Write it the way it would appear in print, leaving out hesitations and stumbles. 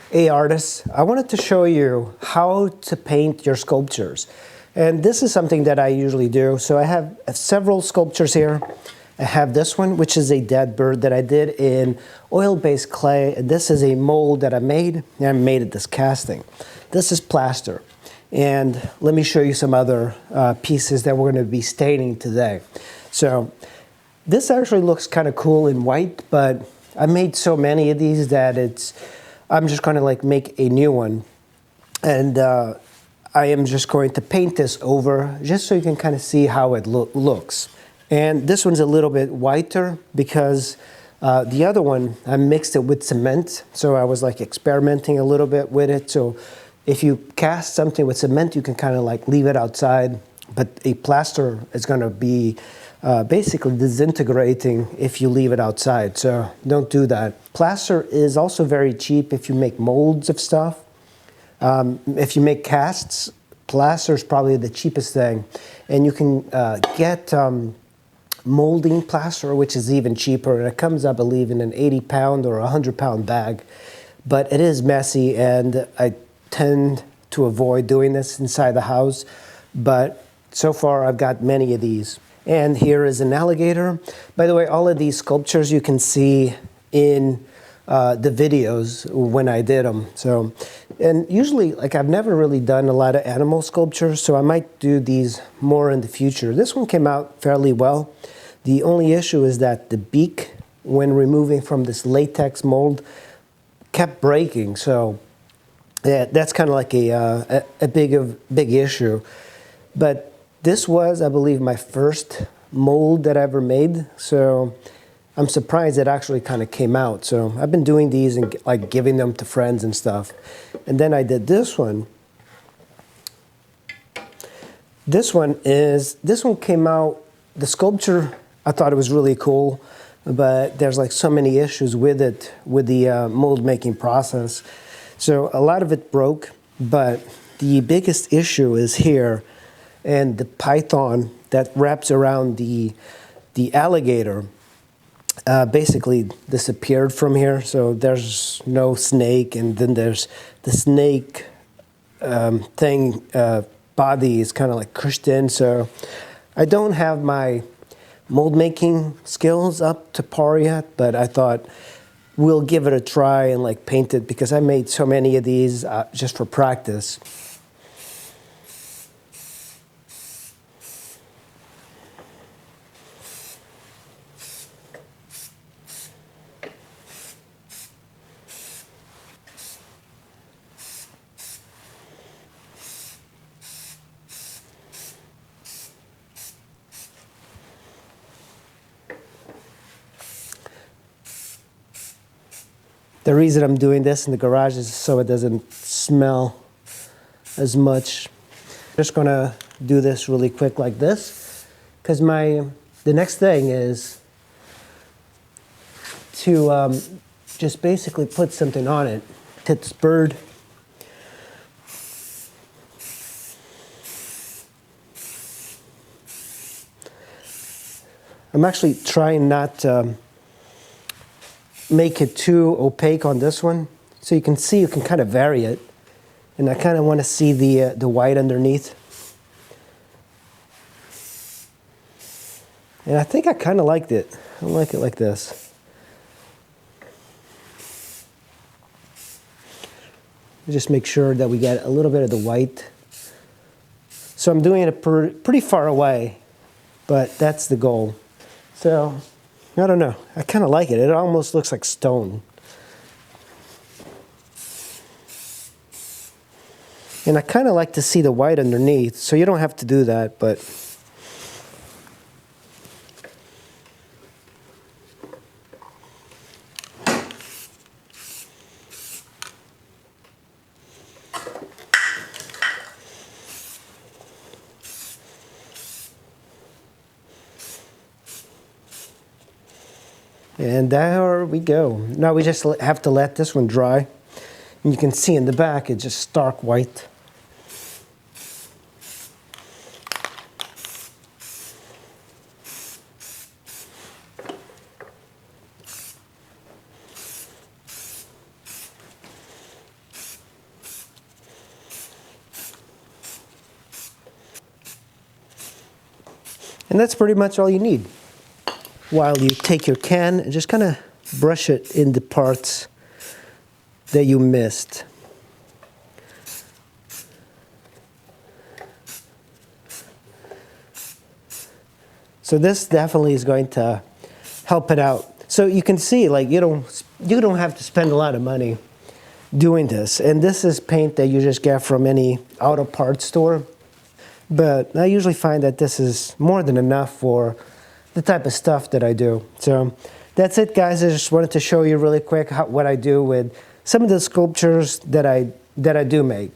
Hey artists, I wanted to show you how to paint your sculptures. And this is something that I usually do. So I have several sculptures here. I have this one, which is a dead bird that I did in oil-based clay. And this is a mold that I made, and I made it this casting. This is plaster. And let me show you some other pieces that we're going to be staining today. So this actually looks kind of cool in white, but I made so many of these that I'm just going to like make a new one. And I am just going to paint this over just so you can kind of see how it looks. And this one's a little bit whiter because the other one, I mixed it with cement. So I was like experimenting a little bit with it. So if you cast something with cement, you can kind of like leave it outside. But a plaster is going to be basically disintegrating if you leave it outside. So don't do that. Plaster is also very cheap if you make molds of stuff. If you make casts, plaster is probably the cheapest thing. And you can get molding plaster, which is even cheaper. And it comes, I believe, in an 80-pound or 100-pound bag. But it is messy, and I tend to avoid doing this inside the house. But so far, I've got many of these. And here is an alligator. By the way, all of these sculptures you can see in the videos when I did them. So, and usually, like, I've never really done a lot of animal sculptures, so I might do these more in the future. This one came out fairly well. The only issue is that the beak, when removing from this latex mold, kept breaking. So yeah, that's kind of like a big issue. But this was, I believe, my first mold that I ever made. So I'm surprised it actually kind of came out. So I've been doing these and like giving them to friends and stuff. And then I did this one. This one came out, the sculpture, I thought it was really cool, but there's like so many issues with it, with the mold making process. So a lot of it broke, but the biggest issue is here, and the python that wraps around the alligator basically disappeared from here. So there's no snake, and then there's the snake body is kind of like crushed in. So I don't have my mold making skills up to par yet, but I thought we'll give it a try and like paint it because I made so many of these just for practice. The reason I'm doing this in the garage is so it doesn't smell as much. Just gonna do this really quick like this, because the next thing is to just basically put something on it. Hit this bird. I'm actually trying not to make it too opaque on this one, so you can see, you can kind of vary it, and I kind of want to see the white underneath. And I think I kind of liked it. I like it like this. Just make sure that we get a little bit of the white. So I'm doing it pretty far away, but that's the goal. So I don't know. I kind of like it. It almost looks like stone. And I kind of like to see the white underneath, so you don't have to do that, but and there we go. Now we just have to let this one dry. And you can see in the back, it's just stark white. And that's pretty much all you need. While you take your can and just kind of brush it in the parts that you missed. So this definitely is going to help it out. So you can see, like, you don't have to spend a lot of money doing this. And this is paint that you just get from any auto parts store. But I usually find that this is more than enough for the type of stuff that I do. So that's it, guys. I just wanted to show you really quick what I do with some of the sculptures that I do make.